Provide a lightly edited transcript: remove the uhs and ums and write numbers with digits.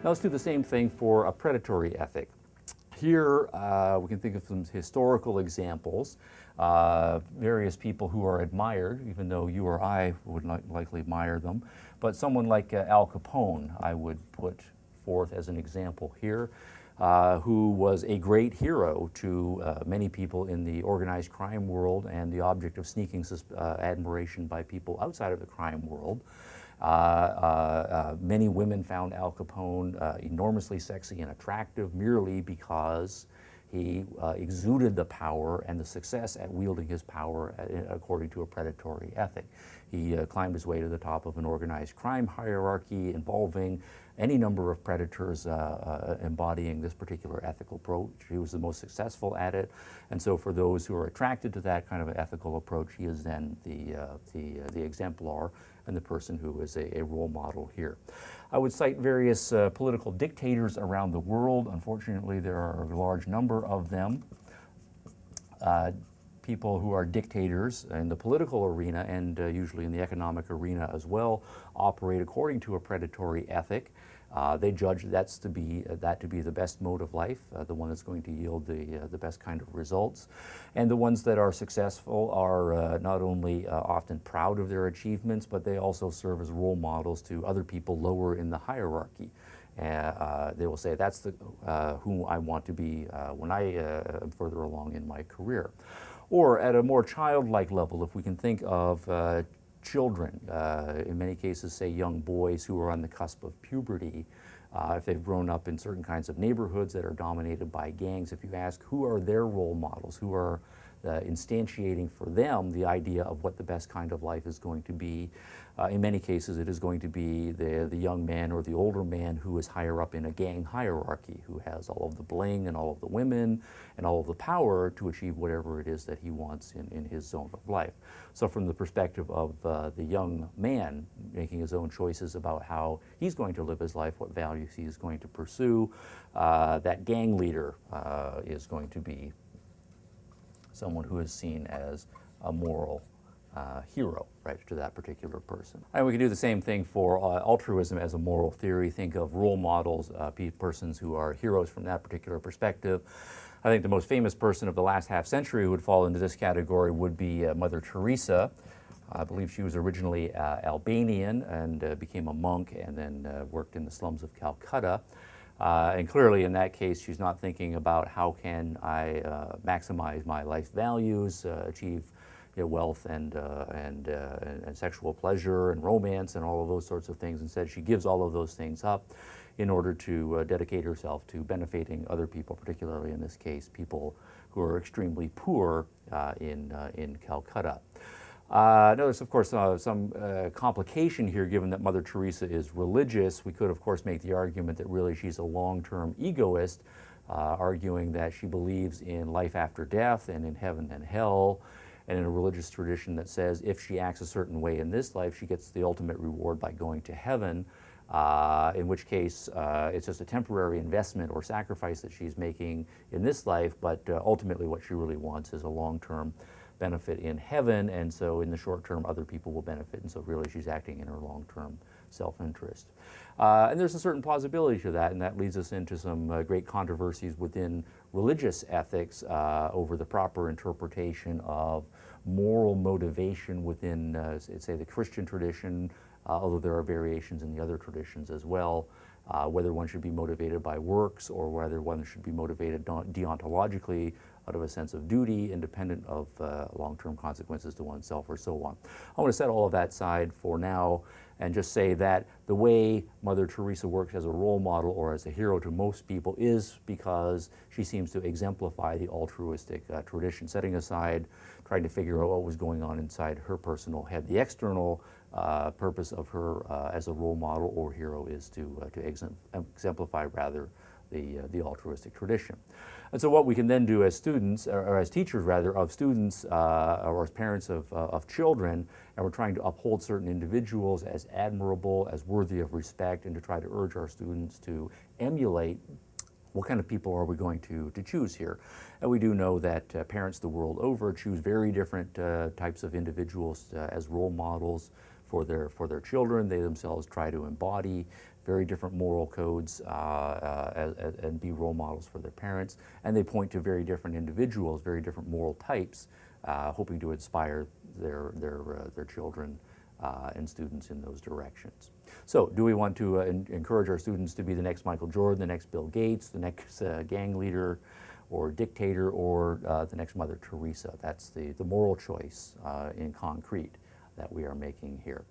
Now let's do the same thing for a predatory ethic. Here we can think of some historical examples. Various people who are admired, even though you or I would likely admire them. But someone like Al Capone, I would put forth as an example here, who was a great hero to many people in the organized crime world and the object of sneaking admiration by people outside of the crime world. Many women found Al Capone enormously sexy and attractive merely because he exuded the power and the success at wielding his power according to a predatory ethic. He climbed his way to the top of an organized crime hierarchy involving any number of predators embodying this particular ethical approach. He was the most successful at it, and so for those who are attracted to that kind of an ethical approach, he is then the exemplar and the person who is a role model here. I would cite various political dictators around the world. Unfortunately, there are a large number of them. People who are dictators in the political arena and usually in the economic arena as well operate according to a predatory ethic. They judge that to be the best mode of life, the one that's going to yield the best kind of results. And the ones that are successful are not only often proud of their achievements, but they also serve as role models to other people lower in the hierarchy. They will say, that's who I want to be when I am further along in my career. Or at a more childlike level, if we can think of children, in many cases, say young boys who are on the cusp of puberty, if they've grown up in certain kinds of neighborhoods that are dominated by gangs, if you ask who are their role models, who are instantiating for them the idea of what the best kind of life is going to be, in many cases it is going to be the young man or the older man who is higher up in a gang hierarchy, who has all of the bling and all of the women and all of the power to achieve whatever it is that he wants in his zone of life. So from the perspective of the young man making his own choices about how he's going to live his life, what values he is going to pursue, that gang leader is going to be someone who is seen as a moral hero, right, to that particular person. And we can do the same thing for altruism as a moral theory. Think of role models, persons who are heroes from that particular perspective. I think the most famous person of the last half century who would fall into this category would be Mother Teresa. I believe she was originally Albanian and became a monk and then worked in the slums of Calcutta. And clearly in that case, she's not thinking about how can I maximize my life values, achieve wealth and sexual pleasure and romance and all of those sorts of things. Instead, she gives all of those things up in order to dedicate herself to benefiting other people, particularly in this case, people who are extremely poor in Calcutta. Notice, of course, some complication here, given that Mother Teresa is religious. We could, of course, make the argument that really she's a long-term egoist, arguing that she believes in life after death and in heaven and hell, and in a religious tradition that says if she acts a certain way in this life, she gets the ultimate reward by going to heaven, in which case it's just a temporary investment or sacrifice that she's making in this life, but ultimately what she really wants is a long-term benefit in heaven, and so in the short term other people will benefit, and so really she's acting in her long-term self-interest. And there's a certain plausibility to that, and that leads us into some great controversies within religious ethics over the proper interpretation of moral motivation within, say, the Christian tradition, although there are variations in the other traditions as well, whether one should be motivated by works or whether one should be motivated deontologically out of a sense of duty, independent of long-term consequences to oneself or so on. I want to set all of that aside for now and just say that the way Mother Teresa works as a role model or as a hero to most people is because she seems to exemplify the altruistic tradition, setting aside trying to figure out what was going on inside her personal head. The external purpose of her as a role model or hero is to exemplify rather the altruistic tradition. And so what we can then do as students, or as teachers rather, of students or as parents of children, and we're trying to uphold certain individuals as admirable, as worthy of respect, and to try to urge our students to emulate, what kind of people are we going to choose here? And we do know that parents the world over choose very different types of individuals as role models for their children. They themselves try to embody very different moral codes and be role models for their parents. And they point to very different individuals, very different moral types, hoping to inspire their children and students in those directions. So do we want to encourage our students to be the next Michael Jordan, the next Bill Gates, the next gang leader or dictator, or the next Mother Teresa? That's the moral choice in concrete that we are making here.